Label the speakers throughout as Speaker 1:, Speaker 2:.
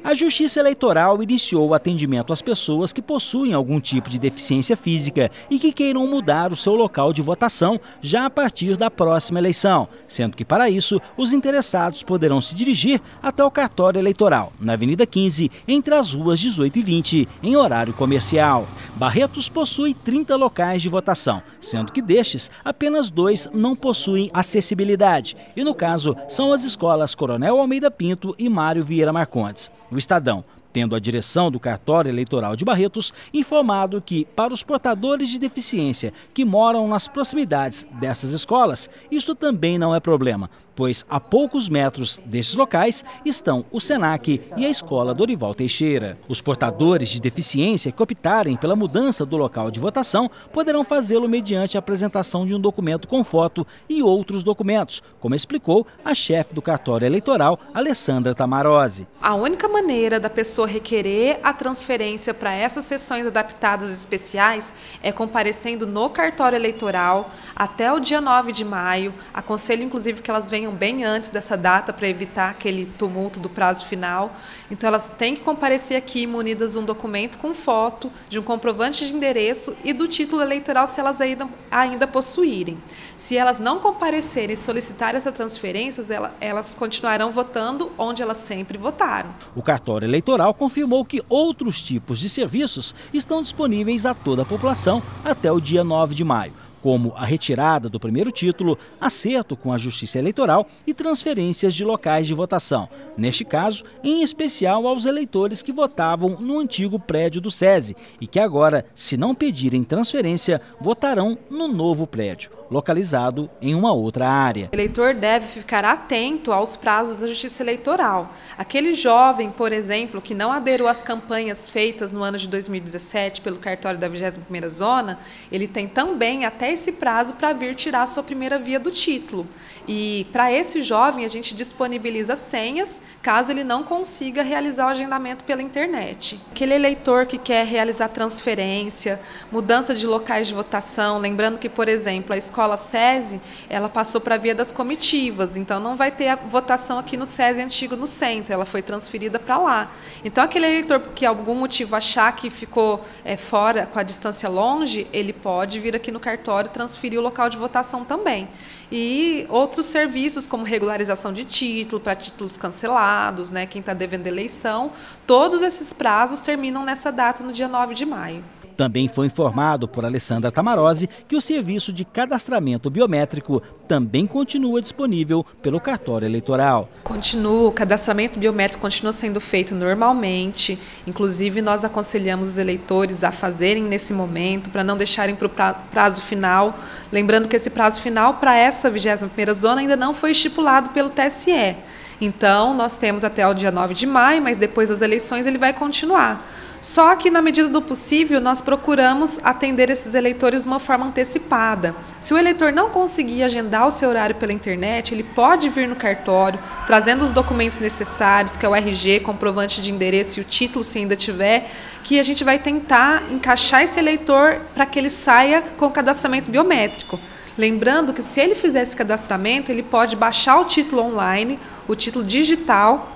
Speaker 1: A Justiça Eleitoral iniciou o atendimento às pessoas que possuem algum tipo de deficiência física e que queiram mudar o seu local de votação já a partir da próxima eleição, sendo que para isso os interessados poderão se dirigir até o cartório eleitoral, na Avenida 15, entre as ruas 18 e 20, em horário comercial. Barretos possui 30 locais de votação, sendo que destes, apenas 2 não possuem acessibilidade, e no caso são as escolas Coronel Almeida Pinto e Mário Vieira Marcondes. O Estadão, tendo a direção do cartório eleitoral de Barretos, informado que, para os portadores de deficiência que moram nas proximidades dessas escolas, isto também não é problema, pois a poucos metros destes locais estão o SENAC e a Escola Dorival Teixeira. Os portadores de deficiência que optarem pela mudança do local de votação poderão fazê-lo mediante a apresentação de um documento com foto e outros documentos, como explicou a chefe do cartório eleitoral, Alessandra Tamarose.
Speaker 2: A única maneira da pessoa requerer a transferência para essas sessões adaptadas especiais é comparecendo no cartório eleitoral até o dia 9 de maio. Aconselho, inclusive, que elas venham bem antes dessa data para evitar aquele tumulto do prazo final. Então, elas têm que comparecer aqui munidas de um documento com foto, de um comprovante de endereço e do título eleitoral, se elas ainda possuírem. Se elas não comparecerem e solicitarem essa transferência, elas continuarão votando onde elas sempre votaram.
Speaker 1: O cartório eleitoral confirmou que outros tipos de serviços estão disponíveis a toda a população até o dia 9 de maio. Como a retirada do primeiro título, acerto com a Justiça Eleitoral e transferências de locais de votação. Neste caso, em especial aos eleitores que votavam no antigo prédio do SESI e que agora, se não pedirem transferência, votarão no novo prédio, localizado em uma outra área.
Speaker 2: O eleitor deve ficar atento aos prazos da Justiça Eleitoral. Aquele jovem, por exemplo, que não aderiu às campanhas feitas no ano de 2017 pelo cartório da 21ª Zona, ele tem também até esse prazo para vir tirar a sua primeira via do título. E para esse jovem a gente disponibiliza senhas, caso ele não consiga realizar o agendamento pela internet. Aquele eleitor que quer realizar transferência, mudança de locais de votação, lembrando que, por exemplo, a escola SESI, ela passou para a via das comitivas, então não vai ter a votação aqui no SESI antigo no centro, ela foi transferida para lá. Então aquele eleitor que algum motivo achar que ficou fora com a distância longe, ele pode vir aqui no cartório transferir o local de votação também. E outros serviços como regularização de título, para títulos cancelados, né, quem está devendo eleição, todos esses prazos terminam nessa data, no dia 9 de maio.
Speaker 1: Também foi informado por Alessandra Tamarose que o serviço de cadastramento biométrico também continua disponível pelo cartório eleitoral.
Speaker 2: O cadastramento biométrico continua sendo feito normalmente, inclusive nós aconselhamos os eleitores a fazerem nesse momento, para não deixarem para o prazo final. Lembrando que esse prazo final para essa 21ª Zona ainda não foi estipulado pelo TSE. Então, nós temos até o dia 9 de maio, mas depois das eleições ele vai continuar. Só que, na medida do possível, nós procuramos atender esses eleitores de uma forma antecipada. Se o eleitor não conseguir agendar o seu horário pela internet, ele pode vir no cartório, trazendo os documentos necessários, que é o RG, comprovante de endereço e o título, se ainda tiver, que a gente vai tentar encaixar esse eleitor para que ele saia com o cadastramento biométrico. Lembrando que, se ele fizer esse cadastramento, ele pode baixar o título online, o título digital,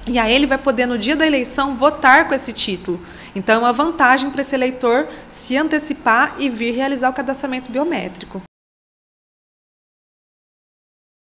Speaker 2: e aí ele vai poder, no dia da eleição, votar com esse título. Então, é uma vantagem para esse eleitor se antecipar e vir realizar o cadastramento biométrico.